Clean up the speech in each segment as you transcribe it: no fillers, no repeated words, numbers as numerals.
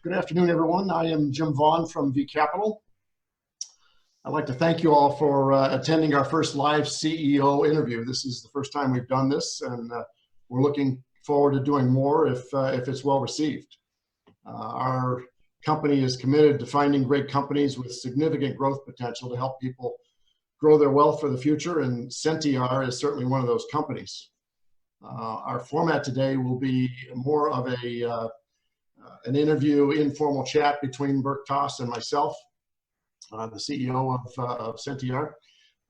Good afternoon, everyone. I am Jim Vaughan from VCapital. I'd like to thank you all for attending our first live CEO interview. This is the first time we've done this, and we're looking forward to doing more if it's well received. Our company is committed to finding great companies with significant growth potential to help people grow their wealth for the future, and SentiAR is certainly one of those companies. Our format today will be more of an interview, informal chat between Berk Tas and myself, the CEO of SentiAR,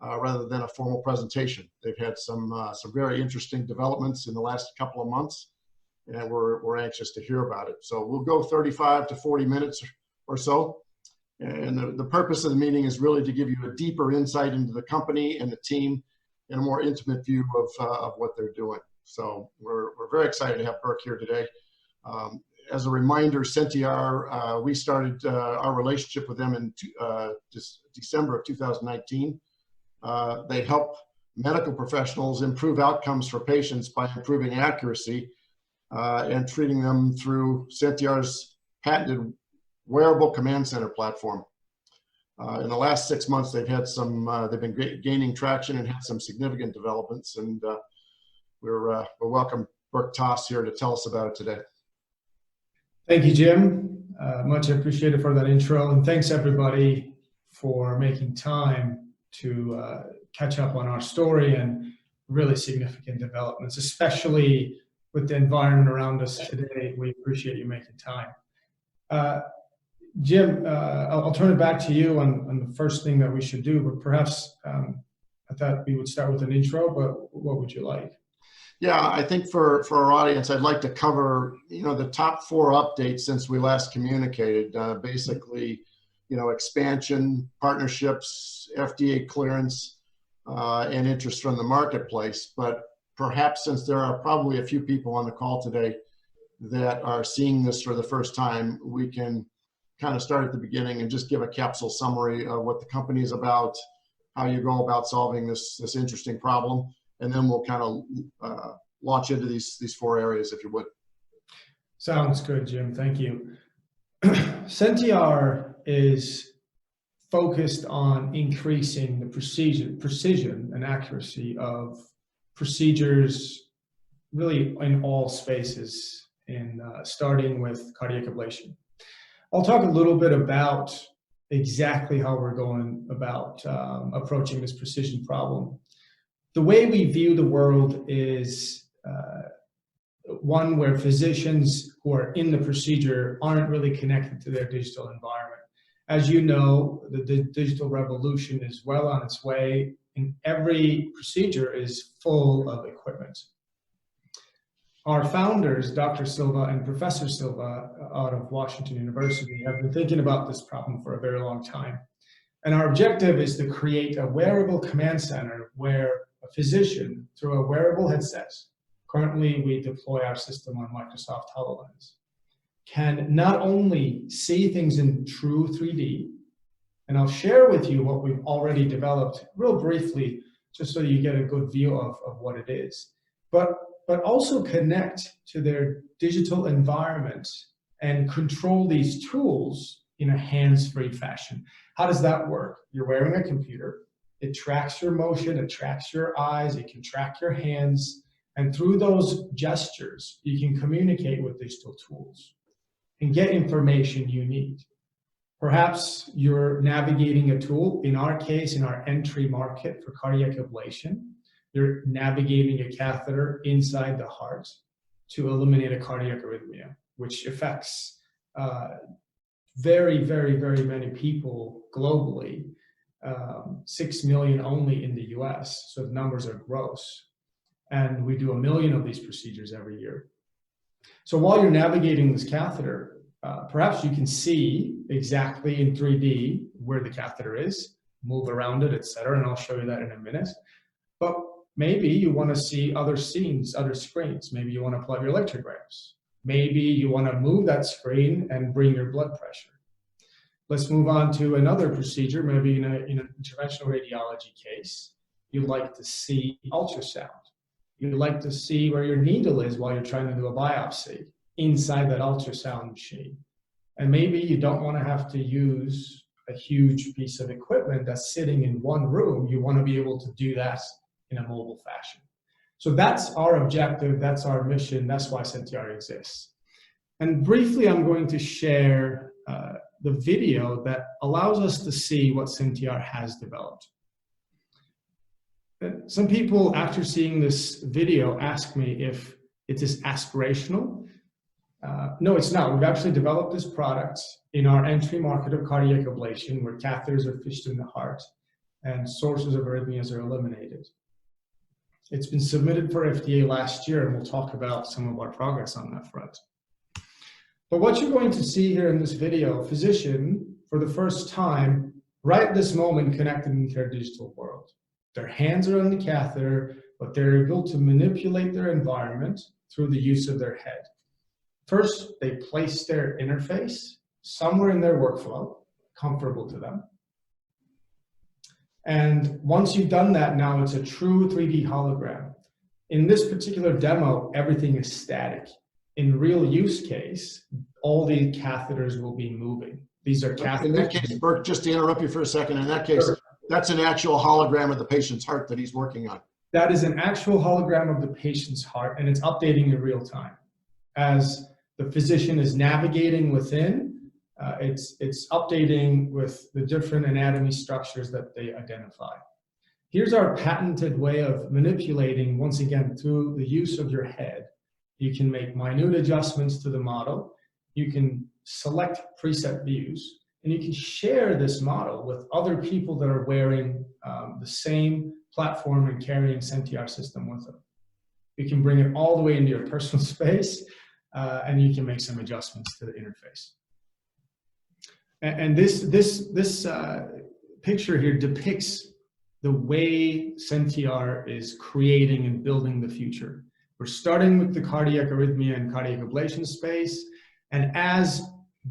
rather than a formal presentation. They've had some very interesting developments in the last couple of months, and we're anxious to hear about it. So we'll go 35 to 40 minutes or so. And the purpose of the meeting is really to give you a deeper insight into the company and the team and a more intimate view of what they're doing. So we're very excited to have Berk here today. As a reminder, SentiAR, we started our relationship with them in December of 2019. They help medical professionals improve outcomes for patients by improving accuracy and treating them through SentiAR's patented Wearable Command Center platform. In the last 6 months, they've been gaining traction and had some significant developments, and we'll welcome Berk Tas here to tell us about it today. Thank you, Jim. Much appreciated for that intro, and thanks everybody for making time to catch up on our story and really significant developments, especially with the environment around us today. We appreciate you making time. Jim, I'll turn it back to you on the first thing that we should do, but perhaps I thought we would start with an intro, but what would you like? Yeah, I think for our audience, I'd like to cover, the top 4 updates since we last communicated. Basically, expansion, partnerships, FDA clearance, and interest from the marketplace. But perhaps since there are probably a few people on the call today that are seeing this for the first time, we can kind of start at the beginning and just give a capsule summary of what the company is about, how you go about solving this interesting problem. And then we'll kind of launch into these 4 areas, if you would. Sounds good, Jim. Thank you. SentiAR is focused on increasing the precision and accuracy of procedures really in all spaces, starting with cardiac ablation. I'll talk a little bit about exactly how we're going about approaching this precision problem. The way we view the world is one where physicians who are in the procedure aren't really connected to their digital environment. As you know, the digital revolution is well on its way, and every procedure is full of equipment. Our founders, Dr. Silva and Professor Silva out of Washington University, have been thinking about this problem for a very long time. And our objective is to create a wearable command center where a physician, through a wearable headset, currently we deploy our system on Microsoft HoloLens, can not only see things in true 3D, and I'll share with you what we've already developed real briefly, just so you get a good view of what it is, but also connect to their digital environment and control these tools in a hands-free fashion. How does that work? You're wearing a computer. It tracks your motion, it tracks your eyes, it can track your hands, and through those gestures, you can communicate with digital tools and get information you need. Perhaps you're navigating a tool. In our case, in our entry market for cardiac ablation, you're navigating a catheter inside the heart to eliminate a cardiac arrhythmia, which affects very, very, very many people globally. 6 million only in the US, so the numbers are gross. And we do 1 million of these procedures every year. So while you're navigating this catheter, perhaps you can see exactly in 3D where the catheter is, move around it, etc. And I'll show you that in a minute. But maybe you want to see other scenes, other screens. Maybe you want to plug your electrograms. Maybe you want to move that screen and bring your blood pressure. Let's move on to another procedure, maybe in an interventional radiology case. You'd like to see ultrasound. You'd like to see where your needle is while you're trying to do a biopsy inside that ultrasound machine. And maybe you don't want to have to use a huge piece of equipment that's sitting in one room. You want to be able to do that in a mobile fashion. So that's our objective, that's our mission, that's why SentiAR exists. And briefly, I'm going to share the video that allows us to see what SentiAR has developed. Some people, after seeing this video, ask me if it is aspirational. No, it's not. We've actually developed this product in our entry market of cardiac ablation, where catheters are fished in the heart and sources of arrhythmias are eliminated. It's been submitted for FDA last year, and we'll talk about some of our progress on that front. But what you're going to see here in this video, a physician, for the first time, right this moment, connected into their digital world. Their hands are on the catheter, but they're able to manipulate their environment through the use of their head. First, they place their interface somewhere in their workflow, comfortable to them. And once you've done that, now it's a true 3D hologram. In this particular demo, everything is static. In real use case, all the catheters will be moving. These are catheters. In that case, Berk, just to interrupt you for a second, in that case, that's an actual hologram of the patient's heart that he's working on. That is an actual hologram of the patient's heart, and it's updating in real time. As the physician is navigating within, it's updating with the different anatomy structures that they identify. Here's our patented way of manipulating, once again, through the use of your head. You can make minute adjustments to the model. You can select preset views, and you can share this model with other people that are wearing the same platform and carrying SentiAR system with them. You can bring it all the way into your personal space, and you can make some adjustments to the interface. And this picture here depicts the way SentiAR is creating and building the future. We're starting with the cardiac arrhythmia and cardiac ablation space, and as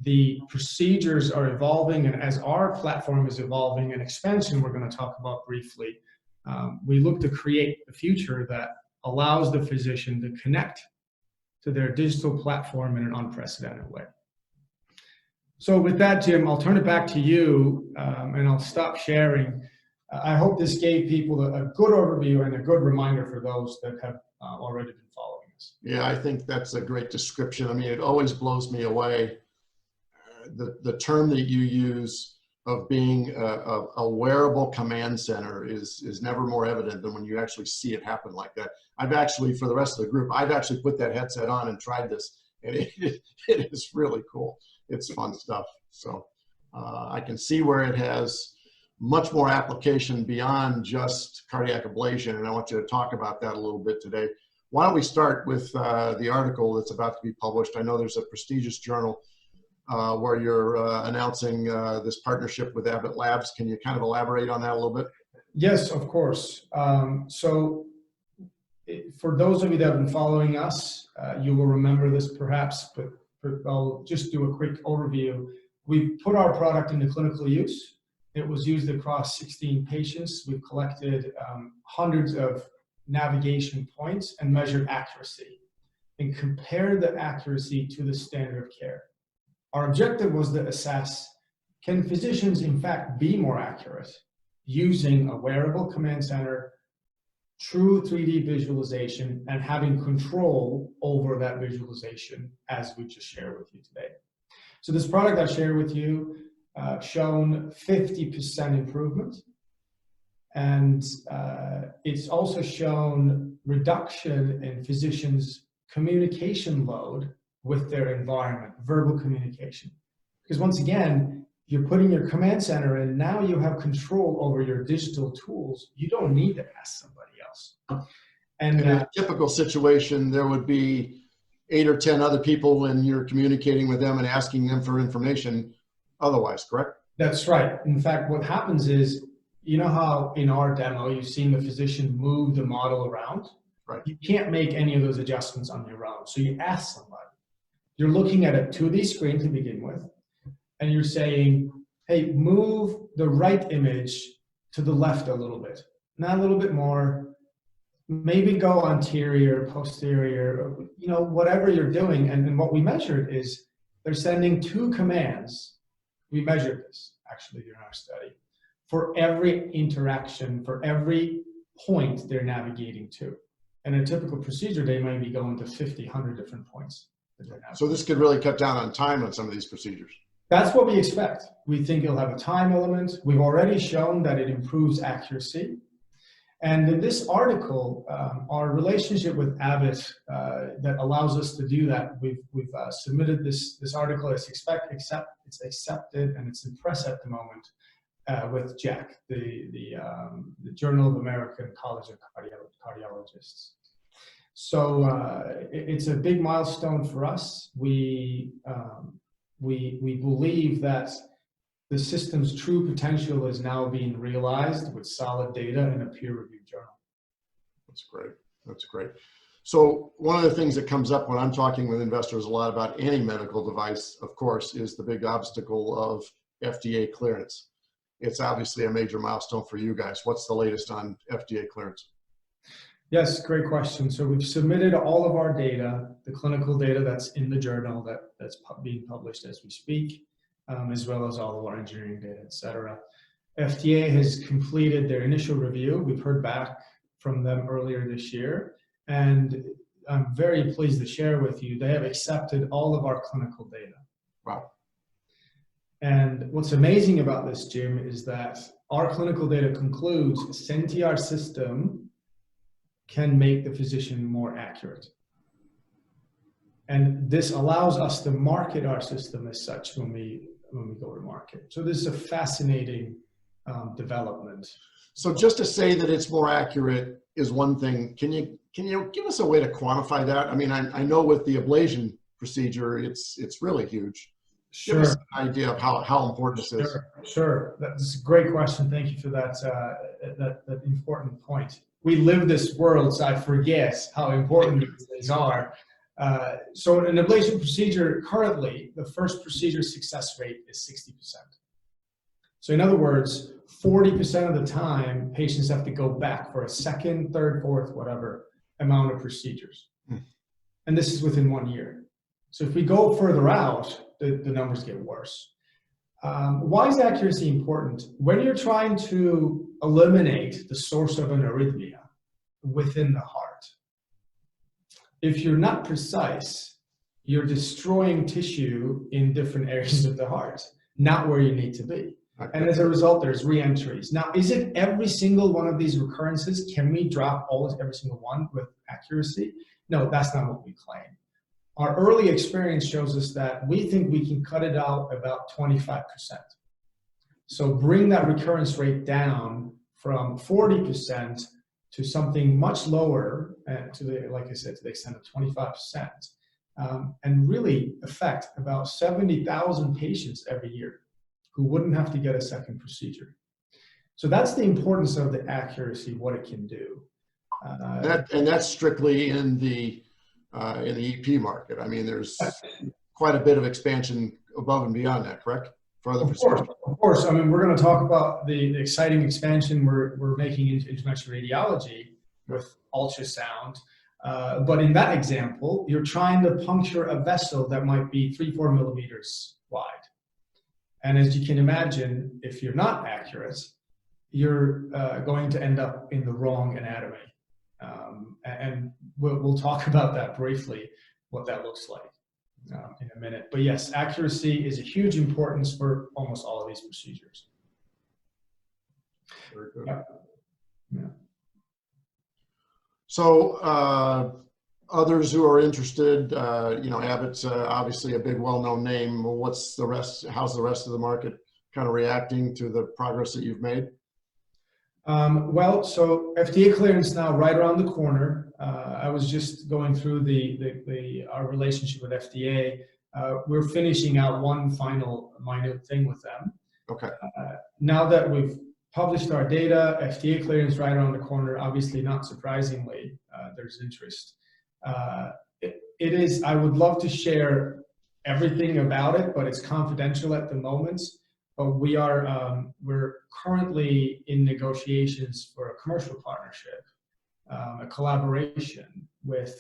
the procedures are evolving and as our platform is evolving, and expansion we're going to talk about briefly, we look to create a future that allows the physician to connect to their digital platform in an unprecedented way. So with that, Jim, I'll turn it back to you, and I'll stop sharing. I hope this gave people a good overview and a good reminder for those that have already been following us. Yeah, I think that's a great description. I mean, it always blows me away, the term that you use of being a wearable command center is never more evident than when you actually see it happen like that. I've actually, for the rest of the group, I've actually put that headset on and tried this, and it is really cool. It's fun stuff. So I can see where it has much more application beyond just cardiac ablation, and I want you to talk about that a little bit today. Why don't we start with the article that's about to be published? I know there's a prestigious journal where you're announcing this partnership with Abbott Labs. Can you kind of elaborate on that a little bit? Yes, of course. So for those of you that have been following us, you will remember this perhaps, but I'll just do a quick overview. We've put our product into clinical use. It was used across 16 patients. We've collected hundreds of navigation points and measured accuracy and compared the accuracy to the standard of care. Our objective was to assess, can physicians in fact be more accurate using a wearable command center, true 3D visualization, and having control over that visualization, as we just shared with you today. So this product I shared with you shown 50% improvement, and it's also shown reduction in physicians' communication load with their environment, verbal communication. Because once again, you're putting your command center in, now you have control over your digital tools. You don't need to ask somebody else. And in a typical situation, there would be 8 or 10 other people, and you're communicating with them and asking them for information otherwise, correct? That's right. In fact, what happens is, you know how in our demo, you've seen the physician move the model around? Right. You can't make any of those adjustments on your own. So you ask somebody. You're looking at a 2D screen to begin with, and you're saying, hey, move the right image to the left a little bit, not a little bit more, maybe go anterior, posterior, you know, whatever you're doing. And what we measured is they're sending 2 commands. We measured this actually during our study for every interaction, for every point they're navigating to. In a typical procedure, they might be going to 50, 100 different points. So this could really cut down on time on some of these procedures. That's what we expect. We think it'll have a time element. We've already shown that it improves accuracy. And in this article, our relationship with Abbott that allows us to do that, we've submitted this article. It's accepted and it's in press at the moment with JACC, the Journal of American College of Cardiologists. So it's a big milestone for us. We believe that the system's true potential is now being realized with solid data in a peer-reviewed journal. That's great. That's great. So one of the things that comes up when I'm talking with investors a lot about any medical device, of course, is the big obstacle of FDA clearance. It's obviously a major milestone for you guys. What's the latest on FDA clearance? Yes, great question. So we've submitted all of our data, the clinical data that's in the journal that's being published as we speak, as well as all of our engineering data, et cetera. FDA has completed their initial review. We've heard back from them earlier this year, and I'm very pleased to share with you, they have accepted all of our clinical data. Wow. And what's amazing about this, Jim, is that our clinical data concludes a SentiAR system can make the physician more accurate. And this allows us to market our system as such when we go to market. So this is a fascinating development. So just to say that it's more accurate is one thing. Can you give us a way to quantify that? I mean, I know with the ablation procedure, it's really huge. Sure. Give us an idea of how important this is. Sure. That's a great question. Thank you for that important point. We live this world, so I forget how important these things are. So an ablation procedure, currently, the first procedure success rate is 60%. So in other words, 40% of the time, patients have to go back for a second, third, fourth, whatever amount of procedures. And this is within 1 year. So if we go further out, the numbers get worse. Why is accuracy important? When you're trying to eliminate the source of an arrhythmia within the heart, if you're not precise, you're destroying tissue in different areas of the heart, not where you need to be. And as a result, there's re-entries. Now, is it every single one of these recurrences? Can we drop every single one with accuracy? No, that's not what we claim. Our early experience shows us that we think we can cut it out about 25%. So bring that recurrence rate down from 40% to something much lower, like I said, to the extent of 25%, and really affect about 70,000 patients every year who wouldn't have to get a second procedure. So that's the importance of the accuracy, what it can do. And that's strictly in the EP market. I mean, there's quite a bit of expansion above and beyond that, correct? For other procedures. Of course. I mean, we're going to talk about the exciting expansion we're making into interventional radiology with ultrasound. But in that example, you're trying to puncture a vessel that might be 3-4 millimeters wide. And as you can imagine, if you're not accurate, you're going to end up in the wrong anatomy. And we'll talk about that briefly, what that looks like in a minute. But yes, accuracy is a huge importance for almost all of these procedures. Very good. Yeah. So others who are interested, Abbott's obviously a big, well-known name. What's the rest? How's the rest of the market kind of reacting to the progress that you've made? Well, so FDA clearance now right around the corner. I was just going through our relationship with FDA. We're finishing out one final minute thing with them. Okay. Now that we've published our data, FDA clearance right around the corner. Obviously, not surprisingly, there's interest. It is. I would love to share everything about it, but it's confidential at the moment. But we're currently in negotiations for a commercial partnership, a collaboration with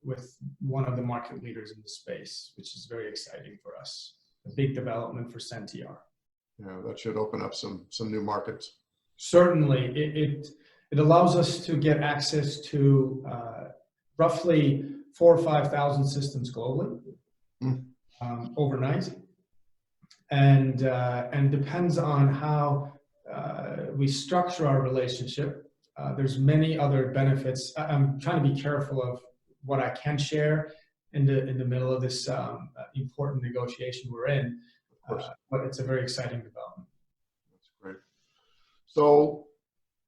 with one of the market leaders in the space, which is very exciting for us. A big development for SentiAR. Yeah, that should open up some new markets. Certainly, it allows us to get access to roughly 4,000 or 5,000 systems globally overnight, and depends on how we structure our relationship. There's many other benefits. I'm trying to be careful of what I can share in the middle of this important negotiation we're in, but it's a very exciting development. That's great. So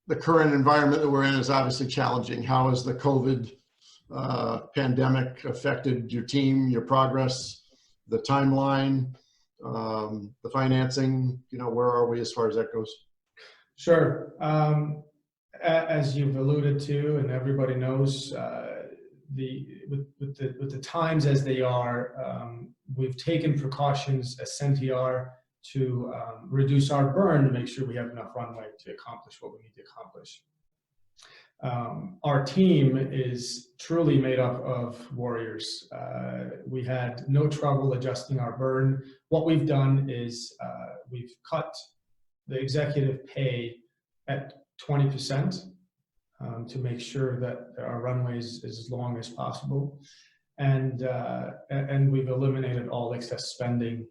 the current environment that we're in is obviously challenging. How has the COVID pandemic affected your team, your progress, the timeline, the financing? Where are we as far as that goes? Sure. As you've alluded to, and everybody knows, with the times as they are, we've taken precautions as SentiAR to reduce our burn to make sure we have enough runway to accomplish what we need to accomplish. Our team is truly made up of warriors. We had no trouble adjusting our burn. What we've done is we've cut the executive pay at 20% to make sure that our runway is as long as possible, and we've eliminated all excess spending,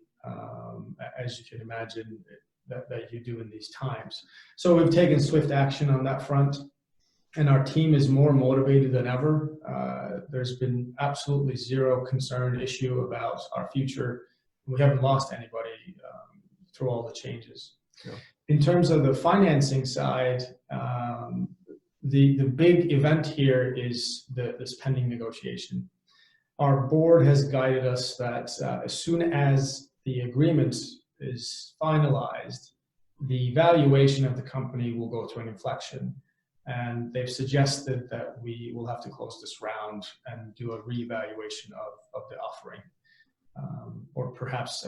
as you can imagine that you do in these times. So we've taken swift action on that front, and our team is more motivated than ever. There's been absolutely zero concern issue about our future. We haven't lost anybody through all the changes. Yeah. In terms of the financing side, the big event here is this pending negotiation. Our board has guided us that as soon as the agreement is finalized, the valuation of the company will go to an inflection. And they've suggested that we will have to close this round and do a reevaluation of the offering, or perhaps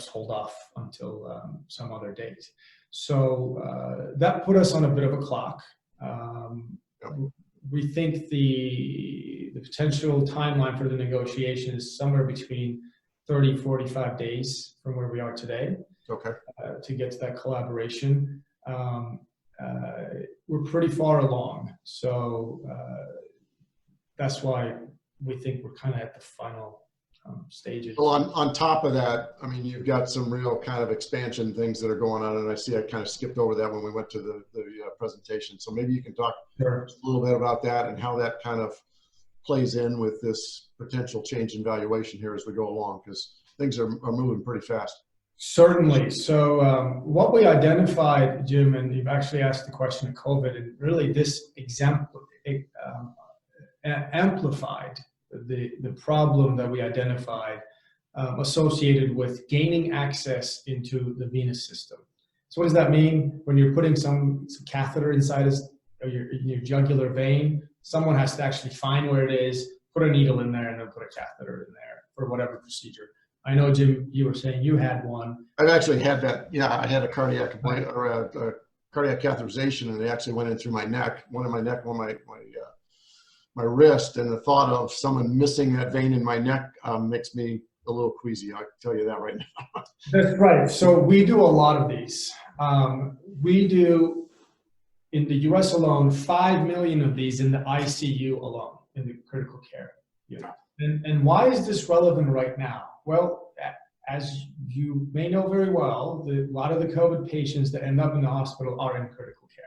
hold off until some other date. So that put us on a bit of a clock. We think the potential timeline for the negotiation is somewhere between 30, 45 days from where we are today. Okay. To get to that collaboration. We're pretty far along, so that's why we think we're kind of at the final stages. Well, on top of that, I mean, you've got some real kind of expansion things that are going on, and I see I kind of skipped over that when we went to the presentation. So maybe you can talk a little bit about that and how that kind of plays in with this potential change in valuation here as we go along, because things are moving pretty fast. Certainly. So what we identified, Jim, and you've actually asked the question of COVID, and really this example amplified the problem that we identified associated with gaining access into the venous system. So what does that mean? When you're putting some catheter inside your jugular vein, someone has to actually find where it is, put a needle in there, and then put a catheter in there for whatever procedure. I know, Jim, you were saying you had one. I've actually had that. Yeah, I had a cardiac or a cardiac catheterization, and it actually went in through my neck, one in my neck, one my wrist, and the thought of someone missing that vein in my neck makes me a little queasy. I can tell you that right now. That's right. So we do a lot of these. We do, in the U.S. alone, 5 million of these in the ICU alone, in the critical care unit. And why is this relevant right now? Well, as you may know very well, a lot of the COVID patients that end up in the hospital are in critical care.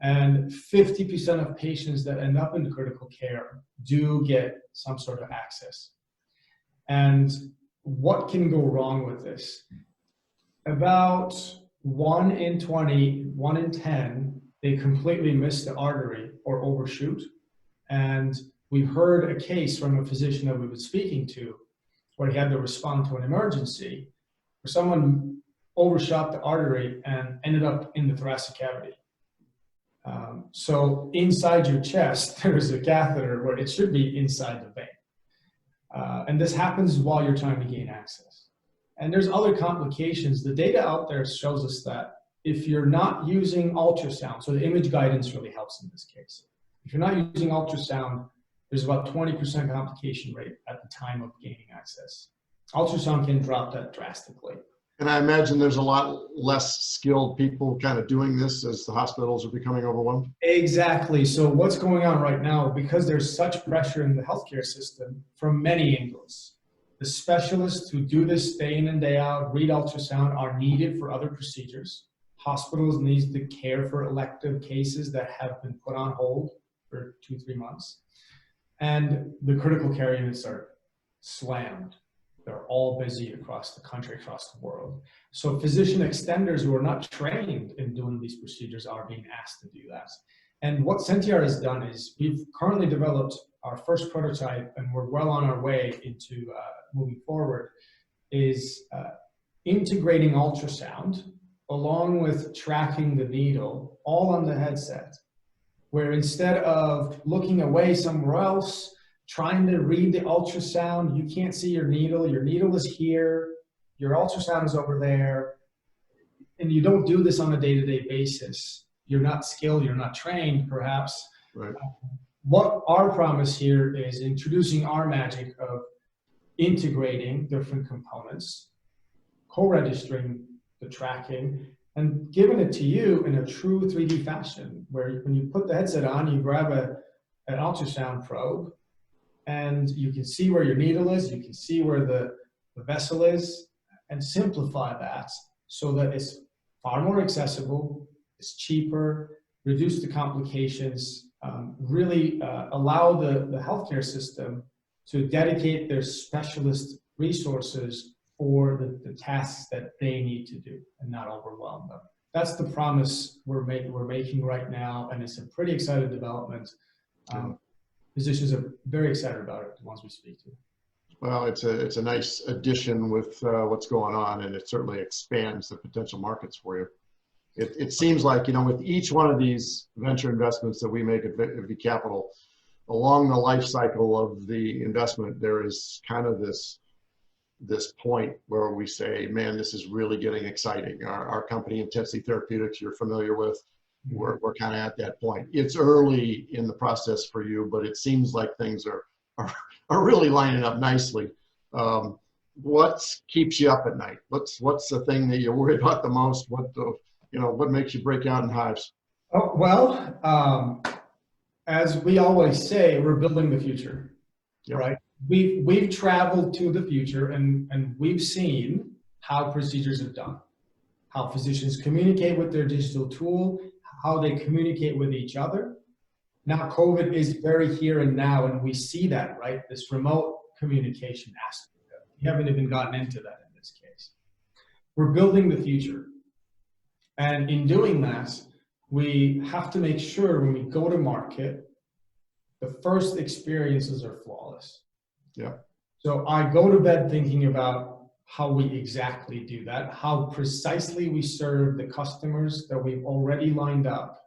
And 50% of patients that end up in critical care do get some sort of access. And what can go wrong with this? About 1 in 20, 1 in 10, they completely miss the artery or overshoot. And we heard a case from a physician that we've been speaking to where he had to respond to an emergency where someone overshot the artery and ended up in the thoracic cavity. So inside your chest, there is a catheter where it should be inside the vein. And this happens while you're trying to gain access. And there's other complications. The data out there shows us that if you're not using ultrasound, so the image guidance really helps in this case. If you're not using ultrasound, there's about 20% complication rate at the time of gaining access. Ultrasound can drop that drastically. And I imagine there's a lot less skilled people kind of doing this as the hospitals are becoming overwhelmed. Exactly. So what's going on right now, because there's such pressure in the healthcare system from many angles, the specialists who do this day in and day out, read ultrasound, are needed for other procedures. Hospitals need to care for elective cases that have been put on hold for 2-3 months. And the critical care units are slammed. They're all busy across the country, across the world. So physician extenders who are not trained in doing these procedures are being asked to do that. And what SentiAR has done is we've currently developed our first prototype, and we're well on our way into moving forward, is integrating ultrasound along with tracking the needle all on the headset, where instead of looking away somewhere else, trying to read the ultrasound, you can't see your needle is here, your ultrasound is over there, and you don't do this on a day-to-day basis. You're not skilled, you're not trained, perhaps. Right. What our promise here is introducing our magic of integrating different components, co-registering the tracking, and giving it to you in a true 3D fashion, where when you put the headset on, you grab an ultrasound probe, and you can see where your needle is, you can see where the vessel is, and simplify that so that it's far more accessible, it's cheaper, reduce the complications, really allow the healthcare system to dedicate their specialist resources for the tasks that they need to do and not overwhelm them. That's the promise we're making right now, and it's a pretty exciting development. Physicians are very excited about it, the ones we speak to. Well, it's a nice addition with what's going on, and it certainly expands the potential markets for you. It seems like, you know, with each one of these venture investments that we make at VCapital, along the life cycle of the investment, there is kind of this point where we say, man, this is really getting exciting. Our company, Intensity Therapeutics, you're familiar with, we're kind of at that point. It's early in the process for you, but it seems like things are really lining up nicely. What keeps you up at night? What's the thing that you worry about the most? What makes you break out in hives? Oh, well, as we always say, we're building the future, Yep. right? We've traveled to the future, and we've seen how procedures are done, how physicians communicate with their digital tool, how they communicate with each other. Now, COVID is very here and now, and we see that, right? This remote communication aspect. We haven't even gotten into that in this case. We're building the future. And in doing that, we have to make sure when we go to market, the first experiences are flawless. Yeah. So I go to bed thinking about how we exactly do that, how precisely we serve the customers that we've already lined up.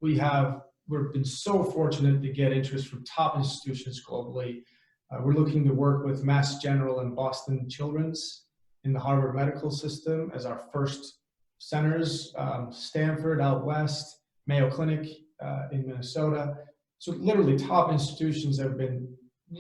We've been so fortunate to get interest from top institutions globally. We're looking to work with Mass General and Boston Children's in the Harvard Medical System as our first centers, Stanford out west, Mayo Clinic in Minnesota. So literally top institutions have been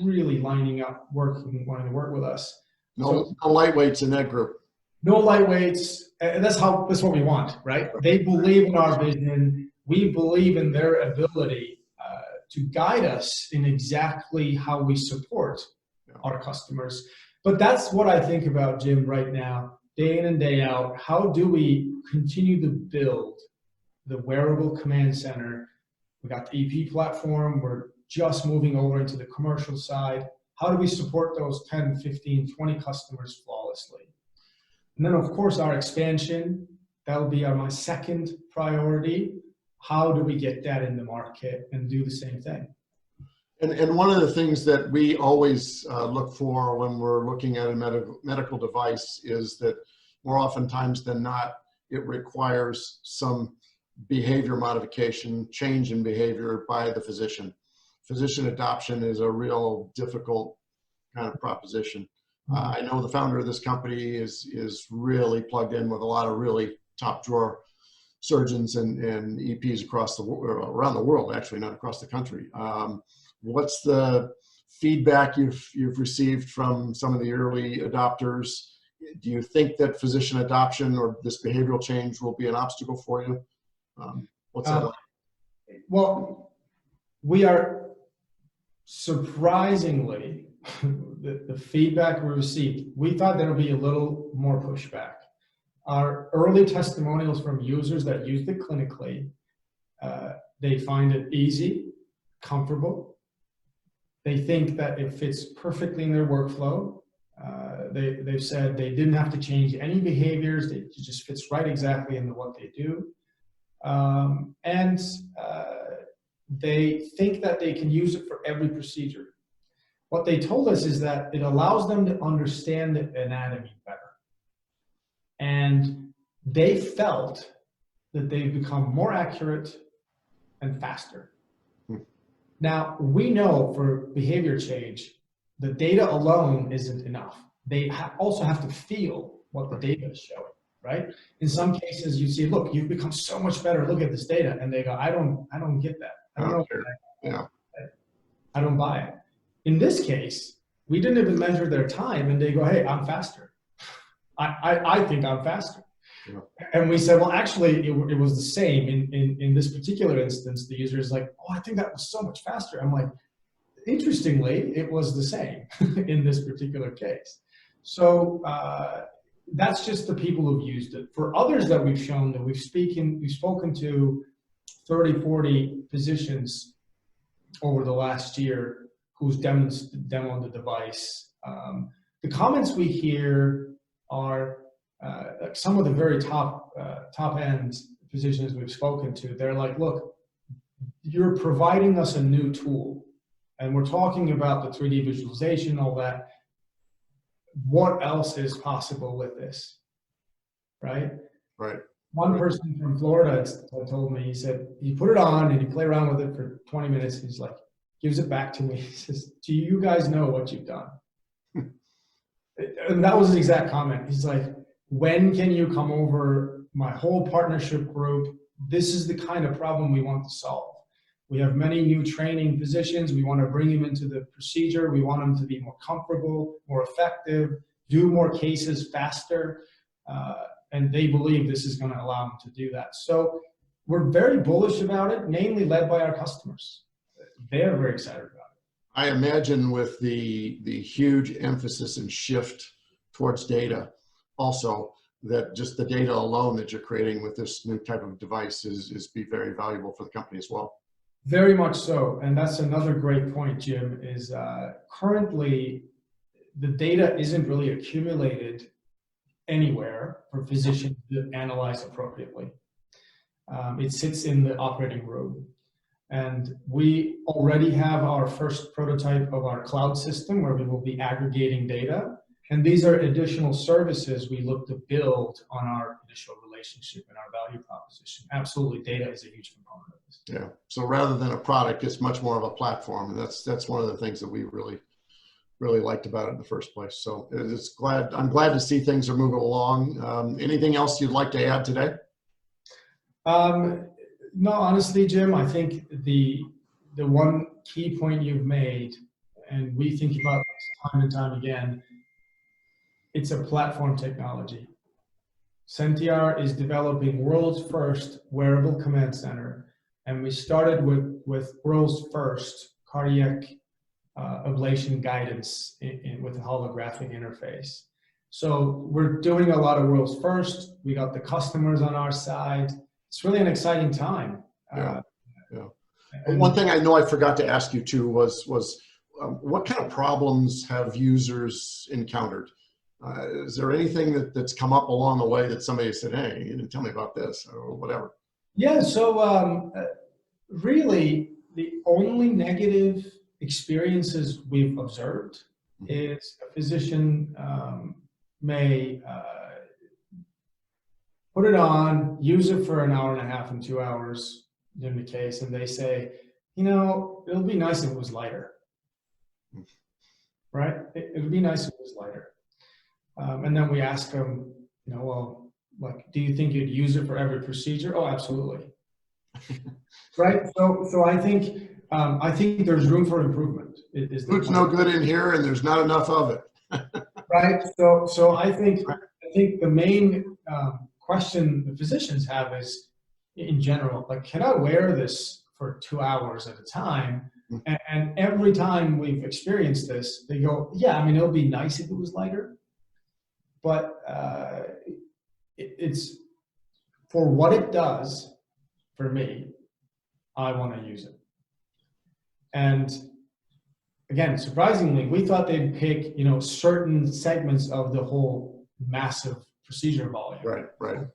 really lining up, wanting to work with us. No lightweights in that group. No lightweights, and that's what we want, right? They believe in our vision. We believe in their ability to guide us in exactly how we support our customers. But that's what I think about, Jim, right now, day in and day out. How do we continue to build the Wearable Command Center? We got the EP platform. We're just moving over into the commercial side. How do we support those 10, 15, 20 customers flawlessly? And then, of course, our expansion. That will be my second priority. How do we get that in the market and do the same thing? And one of the things that we always look for when we're looking at a medical device is that more oftentimes than not, it requires some behavior modification, change in behavior by the physician. Physician adoption is a real difficult kind of proposition. I know the founder of this company is really plugged in with a lot of really top drawer surgeons and EPs across around the world, actually, not across the country. What's the feedback you've received from some of the early adopters? Do you think that physician adoption or this behavioral change will be an obstacle for you? What's that like? Well, we are surprisingly, the feedback we received, we thought there would be a little more pushback. Our early testimonials from users that used it clinically, they find it easy, comfortable. They think that it fits perfectly in their workflow. They've said they didn't have to change any behaviors. It just fits right exactly into what they do. And they think that they can use it for every procedure. What they told us is that it allows them to understand the anatomy better. And they felt that they've become more accurate and faster. Now, we know for behavior change, the data alone isn't enough. They also have to feel what the data is showing, right? In some cases, you see, look, you've become so much better. Look at this data. And they go, I don't get that. I don't know. Yeah. I don't buy it. In this case, we didn't even measure their time, and they go, hey, I'm faster. I think I'm faster. Yeah. And we said, well, actually, it was the same. In this particular instance, the user is like, oh, I think that was so much faster. I'm like, interestingly, it was the same in this particular case. So that's just the people who've used it. For others that we've shown, that we've spoken to 30, 40 physicians over the last year who's demoed the device. The comments we hear are some of the very top end physicians we've spoken to. They're like, look, you're providing us a new tool, and we're talking about the 3D visualization, all that. What else is possible with this, right? Right. One person from Florida told me, he said, he put it on and he played around with it for 20 minutes. He's like, gives it back to me. He says, do you guys know what you've done? And that was his exact comment. He's like, when can you come over? My whole partnership group, this is the kind of problem we want to solve. We have many new training physicians. We want to bring them into the procedure. We want them to be more comfortable, more effective, do more cases faster. And they believe this is going to allow them to do that. So we're very bullish about it, mainly led by our customers. They're very excited about it. I imagine with the huge emphasis and shift towards data, also that just the data alone that you're creating with this new type of device is be very valuable for the company as well. Very much so. And that's another great point, Jim, is currently the data isn't really accumulated anywhere for physicians to analyze appropriately. It sits in the operating room. And we already have our first prototype of our cloud system where we will be aggregating data. And these are additional services we look to build on our initial relationship and our value proposition. Absolutely, data is a huge component of this. Yeah. So rather than a product, it's much more of a platform. And that's one of the things that we really liked about it in the first place. So I'm glad to see things are moving along. Anything else you'd like to add today? No, honestly, Jim, I think the one key point you've made, and we think about this time and time again, it's a platform technology. SentiAR is developing world's first wearable command center, and we started with world's first cardiac ablation guidance with a holographic interface. So we're doing a lot of world's first. We got the customers on our side. It's really an exciting time. Yeah. One thing I know I forgot to ask you too was what kind of problems have users encountered? Is there anything that's come up along the way that somebody said, hey, you didn't tell me about this or whatever? Yeah, so really the only negative experiences we've observed is a physician may put it on, use it for an hour and a half and 2 hours in the case, and they say, you know, it'll be nice if it was lighter, right? It would be nice if it was lighter. And then we ask them, you know, well, like, do you think you'd use it for every procedure? Oh, absolutely. Right. So I think there's room for improvement. Food's no good in here, and there's not enough of it. Right. So I think the main question the physicians have is, in general, like, can I wear this for 2 hours at a time? And every time we've experienced this, they go, yeah, I mean, it'll be nice if it was lighter, but it's for what it does for me, I want to use it. And again, surprisingly, we thought they'd pick, certain segments of the whole massive procedure volume. Right.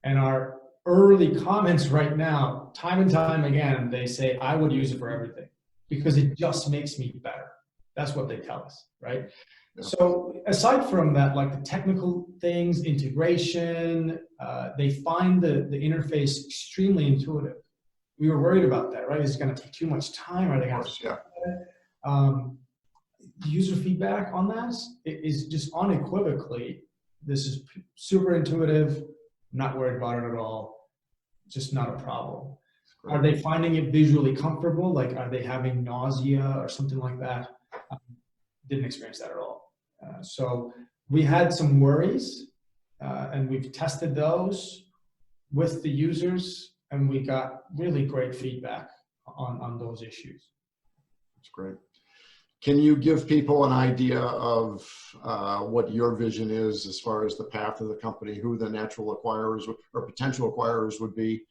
And our early comments right now, time and time again, they say, I would use it for everything because it just makes me better. That's what they tell us, right? Yeah. So aside from that, like the technical things, integration, they find the interface extremely intuitive. We were worried about that, right? Is it going to take too much time? Are they going to? User feedback on that is just unequivocally, this is super intuitive. I'm not worried about it at all. Just not a problem. Are they finding it visually comfortable? Like, are they having nausea or something like that? Didn't experience that at all. So we had some worries, and we've tested those with the users, and we got really great feedback on those issues. That's great. Can you give people an idea of what your vision is as far as the path of the company, who the natural acquirers or potential acquirers would be,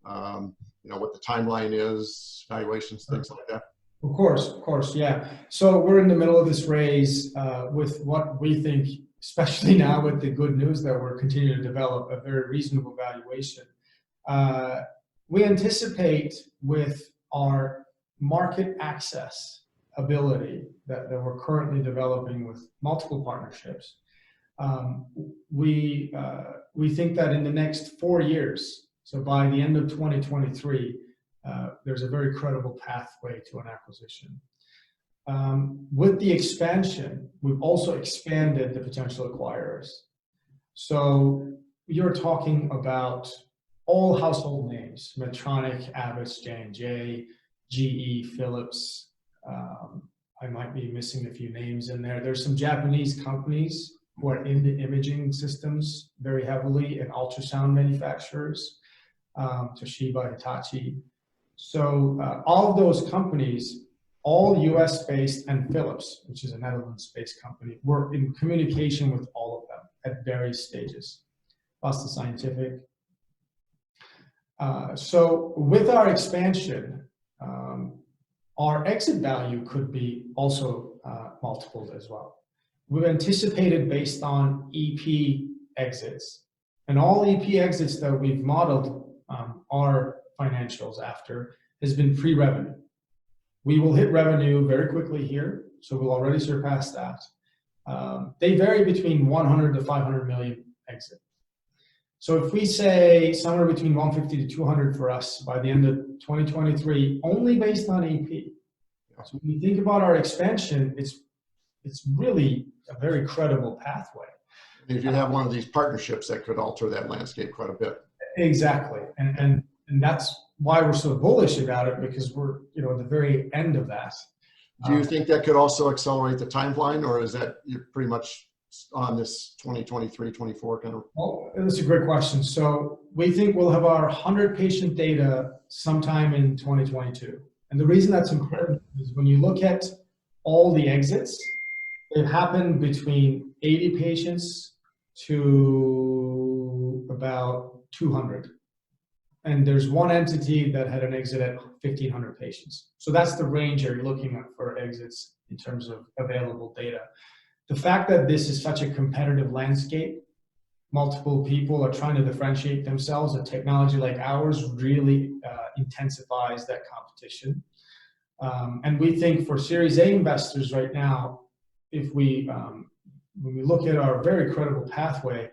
what the timeline is, valuations, things like that? Of course, yeah. So we're in the middle of this raise with what we think, especially now with the good news that we're continuing to develop a very reasonable valuation. We anticipate with our market access ability that we're currently developing with multiple partnerships, we think that in the next 4 years, so by the end of 2023, there's a very credible pathway to an acquisition. With the expansion, we've also expanded the potential acquirers. So you're talking about all household names: Medtronic, Abbott, J&J, GE, Philips. I might be missing a few names in there. There's some Japanese companies who are in the imaging systems very heavily, and ultrasound manufacturers, Toshiba, Hitachi. So all of those companies, all US-based, and Philips, which is a Netherlands-based company, we're in communication with all of them at various stages. Boston Scientific. So with our expansion, our exit value could be also multipled as well. We've anticipated based on EP exits, and all EP exits that we've modeled our financials after has been pre-revenue. We will hit revenue very quickly here, so we'll already surpass that. They vary between 100 to 500 million exit. So if we say somewhere between 150 to 200 for us by the end of 2023, only based on EP. So when you think about our expansion, it's really a very credible pathway. If you have one of these partnerships, that could alter that landscape quite a bit. Exactly, and that's why we're so bullish about it, because we're at the very end of that. Do you think that could also accelerate the timeline, or is that you're pretty much on this 2023, 24 kind of? Well, that's a great question. So we think we'll have our 100 patient data sometime in 2022. And the reason that's important is when you look at all the exits, they've happened between 80 patients to about 200. And there's one entity that had an exit at 1,500 patients. So that's the range you're looking at for exits in terms of available data. The fact that this is such a competitive landscape, multiple people are trying to differentiate themselves, a technology like ours really intensifies that competition. And we think for Series A investors right now, if we, when we look at our very credible pathway,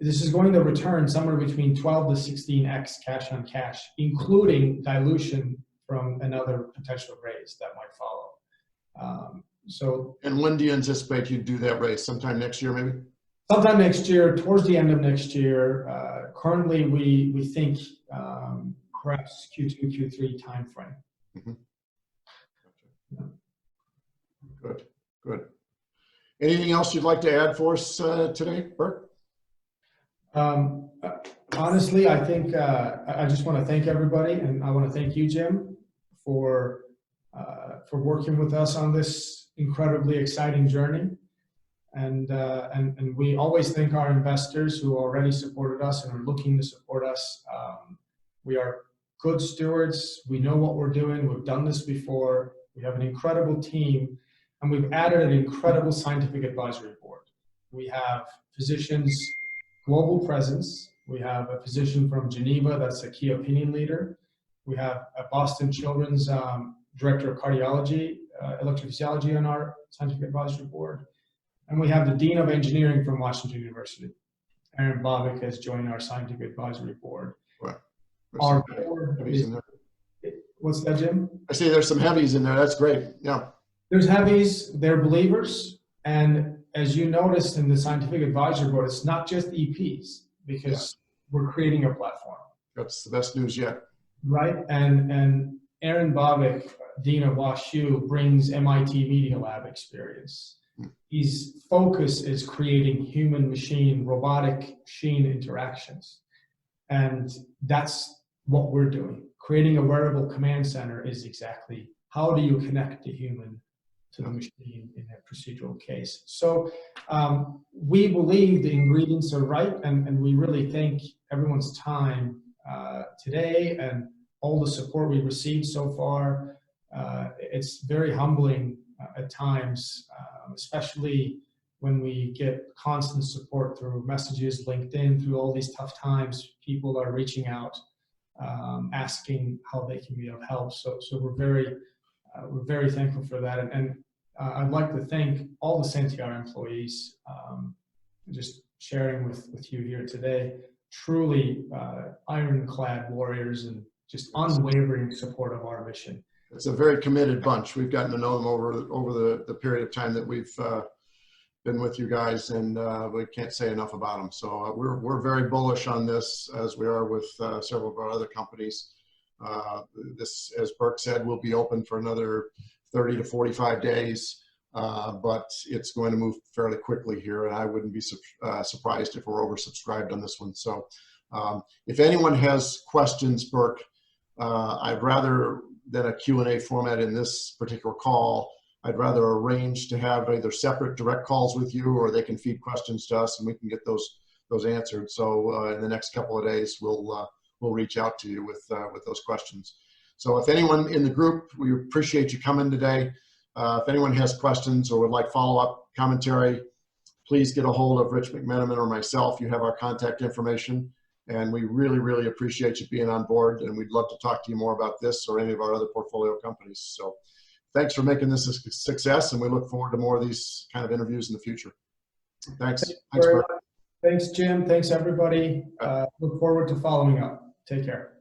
this is going to return somewhere between 12 to 16x cash on cash, including dilution from another potential raise that might follow. And when do you anticipate you'd do that raise? Sometime next year, maybe? Sometime next year, towards the end of next year. Currently, we think perhaps Q2, Q3 timeframe. Mm-hmm. Good, good. Anything else you'd like to add for us today, Berk? Honestly, I think I just want to thank everybody, and I want to thank you, Jim, for working with us on this incredibly exciting journey. And we always thank our investors who already supported us and are looking to support us. We are good stewards. We know what we're doing. We've done this before. We have an incredible team, and we've added an incredible scientific advisory board. We have physicians, global presence. We have a physician from Geneva that's a key opinion leader. We have a Boston Children's director of cardiology, electrophysiology on our scientific advisory board. And we have the Dean of Engineering from Washington University. Aaron Bobick has joined our scientific advisory board. Right. Our board is, what's that, Jim? I see there's some heavies in there. That's great. Yeah. There's heavies, they're believers. And as you noticed in the scientific advisory board, it's not just EPs, because we're creating a platform. That's the best news yet. Right. And Aaron Bobick, Dean of WashU, brings MIT Media Lab experience. His focus is creating human-machine, robotic-machine interactions. And that's what we're doing. Creating a wearable command center is exactly how do you connect the human to the machine in a procedural case. So we believe the ingredients are right, and we really thank everyone's time today and all the support we've received so far. It's very humbling at times, especially when we get constant support through messages, LinkedIn, through all these tough times. People are reaching out, asking how they can be of help. So we're very thankful for that. And I'd like to thank all the SentiAR employees, just sharing with you here today. Truly ironclad warriors and just unwavering support of our mission. It's a very committed bunch. We've gotten to know them over the period of time that we've been with you guys, and we can't say enough about them. So we're very bullish on this, as we are with several of our other companies. This, as Berk said, will be open for another 30 to 45 days, but it's going to move fairly quickly here, and I wouldn't be surprised if we're oversubscribed on this one. So if anyone has questions, Berk, I'd rather than a Q&A format in this particular call, I'd rather arrange to have either separate direct calls with you, or they can feed questions to us and we can get those answered. So in the next couple of days, we'll reach out to you with those questions. So if anyone in the group, we appreciate you coming today. If anyone has questions or would like follow-up commentary, please get a hold of Rich McMenamin or myself. You have our contact information. And we really, really appreciate you being on board, and we'd love to talk to you more about this or any of our other portfolio companies. So thanks for making this a success, and we look forward to more of these kind of interviews in the future. Thanks. Thanks, Thanks, Jim. Thanks, everybody. Look forward to following up. Take care.